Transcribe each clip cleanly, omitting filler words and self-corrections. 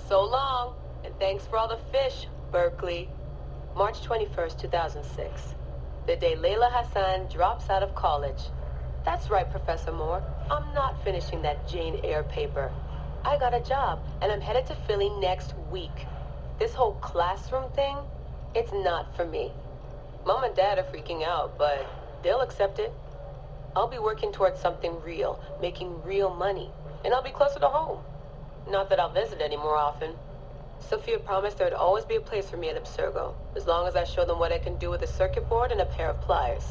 So long, and thanks for all the fish, Berkeley. March 21st, 2006. The day Layla Hassan drops out of college. That's right, Professor Moore. I'm not finishing that Jane Eyre paper. I got a job, and I'm headed to Philly next week. This whole classroom thing, it's not for me. Mom and Dad are freaking out, but they'll accept it. I'll be working towards something real, making real money, and I'll be closer to home. Not that I'll visit any more often. Sophia promised there'd always be a place for me at Abstergo, as long as I show them what I can do with a circuit board and a pair of pliers.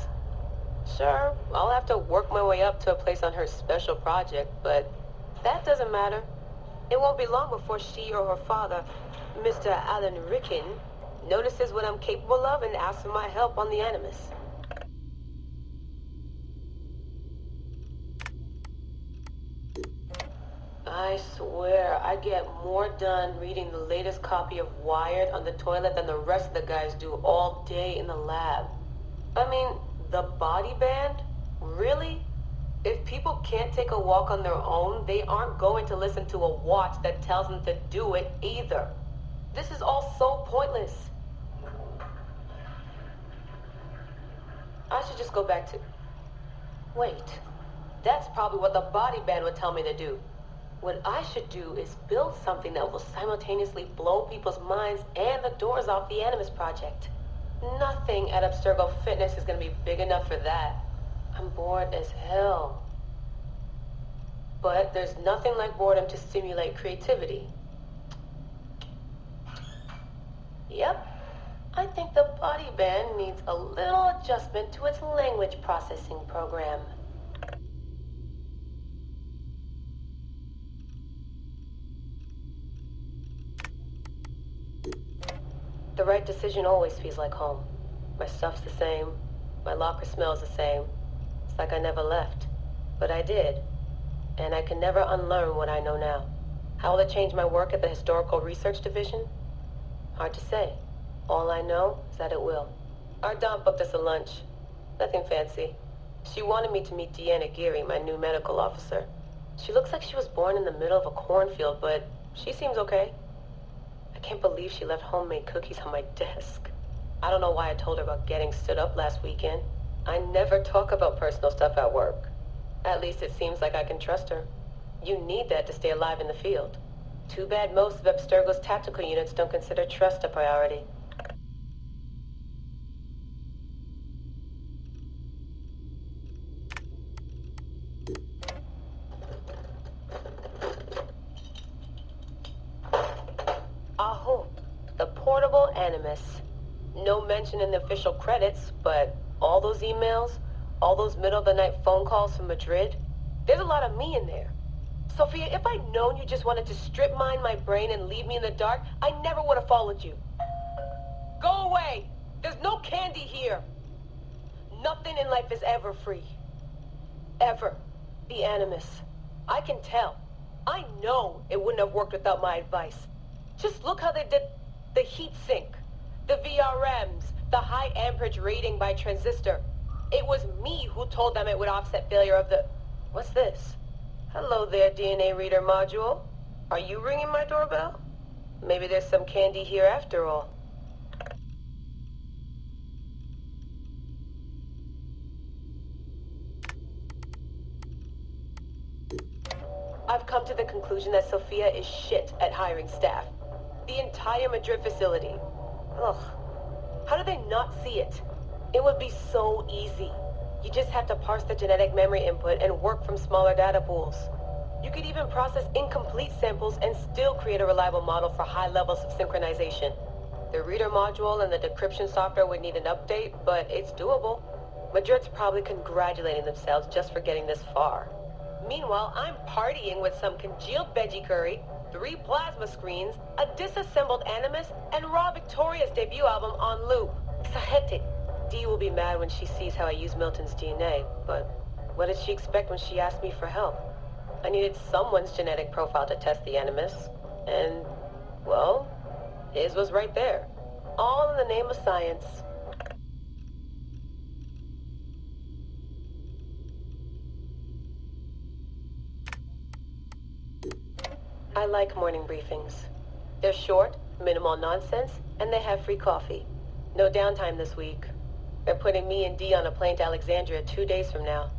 Sure, I'll have to work my way up to a place on her special project, but that doesn't matter. It won't be long before she or her father, Mr. Alan Ricken, notices what I'm capable of and asks for my help on the Animus. I swear, I get more done reading the latest copy of Wired on the toilet than the rest of the guys do all day in the lab. I mean, the body band? Really? If people can't take a walk on their own, they aren't going to listen to a watch that tells them to do it either. This is all so pointless. I should just go back to... Wait, that's probably what the body band would tell me to do. What I should do is build something that will simultaneously blow people's minds and the doors off the Animus Project. Nothing at Abstergo Fitness is going to be big enough for that. I'm bored as hell. But there's nothing like boredom to stimulate creativity. Yep. I think the body band needs a little adjustment to its language processing program. The right decision always feels like home. My stuff's the same. My locker smells the same. It's like I never left. But I did. And I can never unlearn what I know now. How will it change my work at the Historical Research Division? Hard to say. All I know is that it will. Our Dom booked us a lunch. Nothing fancy. She wanted me to meet Deanna Geary, my new medical officer. She looks like she was born in the middle of a cornfield, but she seems okay. I can't believe she left homemade cookies on my desk. I don't know why I told her about getting stood up last weekend. I never talk about personal stuff at work. At least it seems like I can trust her. You need that to stay alive in the field. Too bad most of Abstergo's tactical units don't consider trust a priority. Aho, the portable Animus. No mention in the official credits, but all those emails, all those middle-of-the-night phone calls from Madrid, there's a lot of me in there. Sophia, if I'd known you just wanted to strip mine my brain and leave me in the dark, I never would have followed you. Go away! There's no candy here! Nothing in life is ever free. Ever. The Animus. I can tell. I know it wouldn't have worked without my advice. Just look how they did the heat sink, the VRMs, the high amperage rating by transistor. It was me who told them it would offset failure of the... What's this? Hello there, DNA reader module. Are you ringing my doorbell? Maybe there's some candy here after all. I've come to the conclusion that Sophia is shit at hiring staff. The entire Madrid facility. Ugh. How do they not see it? It would be so easy. You just have to parse the genetic memory input and work from smaller data pools. You could even process incomplete samples and still create a reliable model for high levels of synchronization. The reader module and the decryption software would need an update, but it's doable. Madrid's probably congratulating themselves just for getting this far. Meanwhile, I'm partying with some congealed veggie curry, 3 plasma screens, a disassembled Animus, and Raw Victoria's debut album on loop. It's a hectic. Dee will be mad when she sees how I use Milton's DNA, but what did she expect when she asked me for help? I needed someone's genetic profile to test the Animus, and, well, his was right there. All in the name of science. I like morning briefings. They're short, minimal nonsense, and they have free coffee. No downtime this week. They're putting me and Dee on a plane to Alexandria 2 days from now.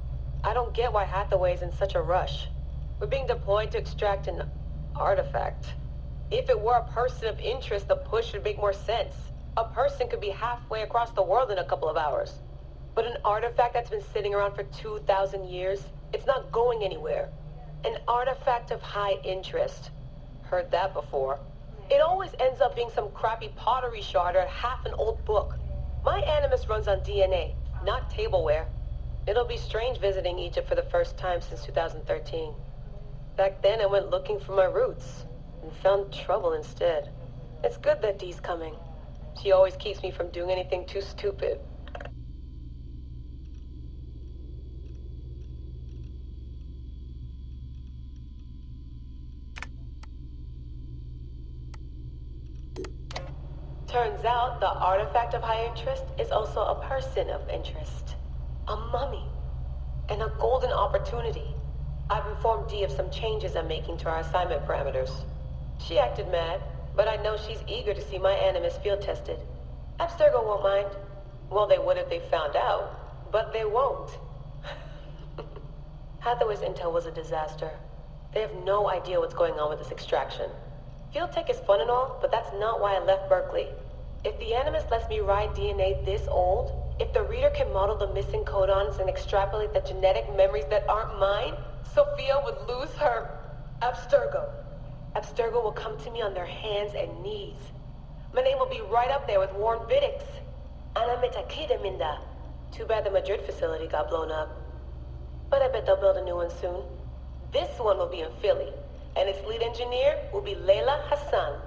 I don't get why Hathaway's in such a rush. We're being deployed to extract an artifact. If it were a person of interest, the push would make more sense. A person could be halfway across the world in a couple of hours. But an artifact that's been sitting around for 2,000 years, it's not going anywhere. An artifact of high interest. Heard that before. It always ends up being some crappy pottery shard or half an old book. My Animus runs on DNA, not tableware. It'll be strange visiting Egypt for the first time since 2013. Back then I went looking for my roots, and found trouble instead. It's good that Dee's coming. She always keeps me from doing anything too stupid. Turns out the artifact of high interest is also a person of interest. A mummy. And a golden opportunity. I've informed Dee of some changes I'm making to our assignment parameters. She acted mad, but I know she's eager to see my Animus field tested. Abstergo won't mind. Well, they would if they found out, but they won't. Hathaway's intel was a disaster. They have no idea what's going on with this extraction. Field tech is fun and all, but that's not why I left Berkeley. If the Animus lets me ride DNA this old, if the reader can model the missing codons and extrapolate the genetic memories that aren't mine, Sophia would lose her Abstergo. Abstergo will come to me on their hands and knees. My name will be right up there with Warren Vidick's. Ana Metakida Minda. Too bad the Madrid facility got blown up. But I bet they'll build a new one soon. This one will be in Philly, and its lead engineer will be Layla Hassan.